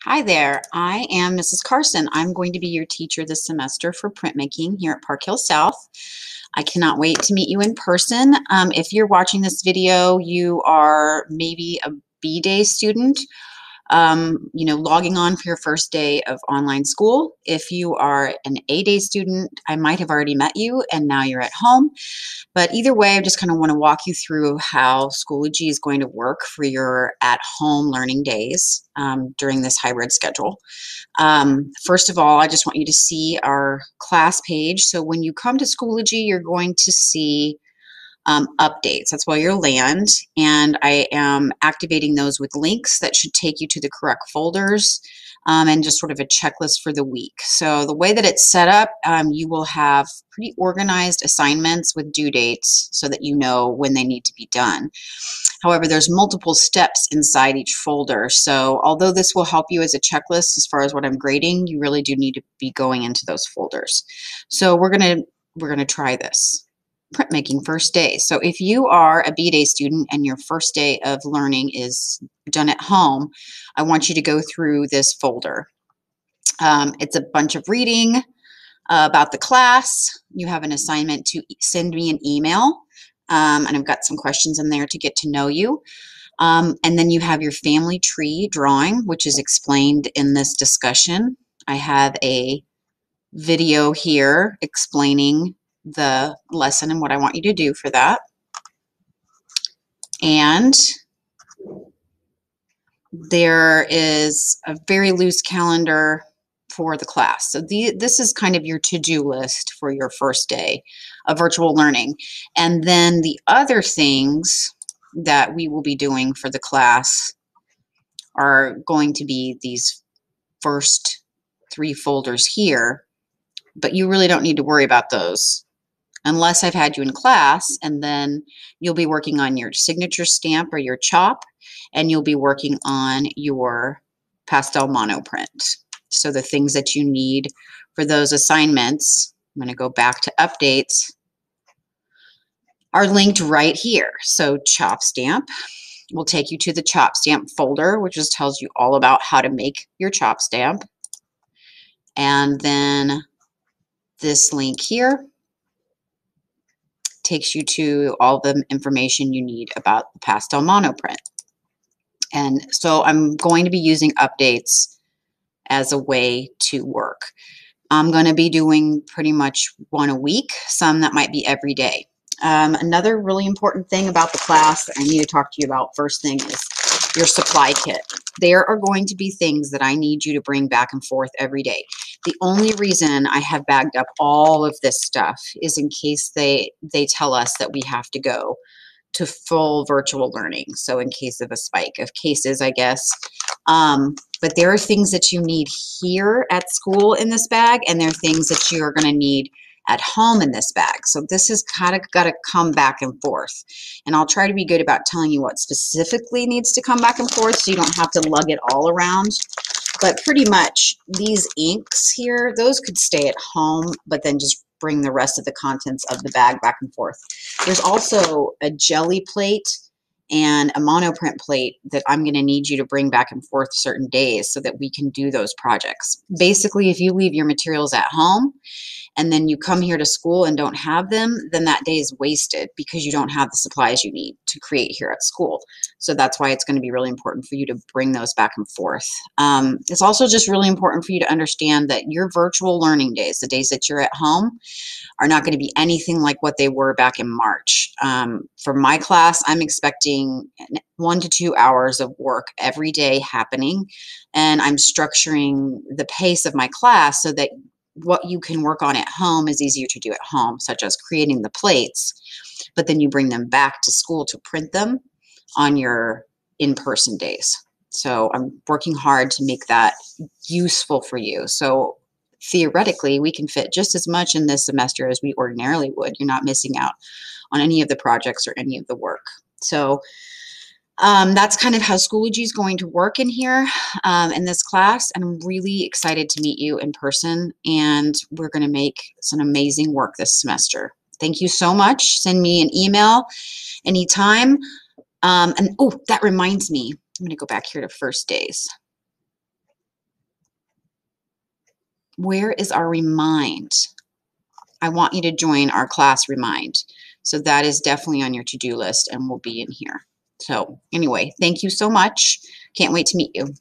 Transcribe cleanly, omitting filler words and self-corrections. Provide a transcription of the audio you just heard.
Hi there, I am Mrs. Carson. I'm going to be your teacher this semester for printmaking here at Park Hill South. I cannot wait to meet you in person. If you're watching this video, you are maybe a B-Day student, logging on for your first day of online school. If you are an A-Day student, I might have already met you and now you're at home. But either way, I just kind of want to walk you through how Schoology is going to work for your at-home learning days during this hybrid schedule. First of all, I just want you to see our class page. So when you come to Schoology, you're going to see updates. That's where you'll land. And I am activating those with links that should take you to the correct folders and just sort of a checklist for the week. So the way that it's set up, you will have pretty organized assignments with due dates so that you know when they need to be done. However, there's multiple steps inside each folder. So although this will help you as a checklist as far as what I'm grading, you really do need to be going into those folders. So we're gonna try this. Printmaking first day. So if you are a B-Day student and your first day of learning is done at home, I want you to go through this folder. It's a bunch of reading about the class. You have an assignment to send me an email, and I've got some questions in there to get to know you. And then you have your family tree drawing, which is explained in this discussion. I have a video here explaining the lesson and what I want you to do for that. And there is a very loose calendar for the class. So this is kind of your to-do list for your first day of virtual learning. And then the other things that we will be doing for the class are going to be these first 3 folders here, but you really don't need to worry about those unless I've had you in class, and then you'll be working on your signature stamp or your chop, and you'll be working on your pastel monoprint. So the things that you need for those assignments, I'm going to go back to updates, are linked right here. So chop stamp will take you to the chop stamp folder, which just tells you all about how to make your chop stamp. And then this link here takes you to all the information you need about the pastel monoprint. And so I'm going to be using updates as a way to work. I'm going to be doing pretty much one a week, some that might be every day. Another really important thing about the class that I need to talk to you about first thing is your supply kit. There are going to be things that I need you to bring back and forth every day. The only reason I have bagged up all of this stuff is in case they tell us that we have to go to full virtual learning. So in case of a spike of cases, I guess. But there are things that you need here at school in this bag, and there are things that you are going to need at home in this bag. So this has kind of got to come back and forth. And I'll try to be good about telling you what specifically needs to come back and forth so you don't have to lug it all around. But pretty much these inks here, those could stay at home, but then just bring the rest of the contents of the bag back and forth. There's also a jelly plate and a monoprint plate that I'm going to need you to bring back and forth certain days so that we can do those projects. Basically, if you leave your materials at home and then you come here to school and don't have them, then that day is wasted because you don't have the supplies you need to create here at school. So that's why it's going to be really important for you to bring those back and forth. It's also just really important for you to understand that your virtual learning days, the days that you're at home, are not going to be anything like what they were back in March. For my class, I'm expecting 1 to 2 hours of work every day happening, and I'm structuring the pace of my class so that what you can work on at home is easier to do at home, such as creating the plates, but then you bring them back to school to print them on your in-person days. So I'm working hard to make that useful for you. So theoretically, we can fit just as much in this semester as we ordinarily would. You're not missing out on any of the projects or any of the work. So that's kind of how Schoology is going to work in here in this class, and I'm really excited to meet you in person, and we're going to make some amazing work this semester. Thank you so much. Send me an email anytime. And oh, that reminds me, I'm going to go back here to first days. where is our remind? I want you to join our class remind. So that is definitely on your to-do list and will be in here. So anyway, thank you so much. Can't wait to meet you.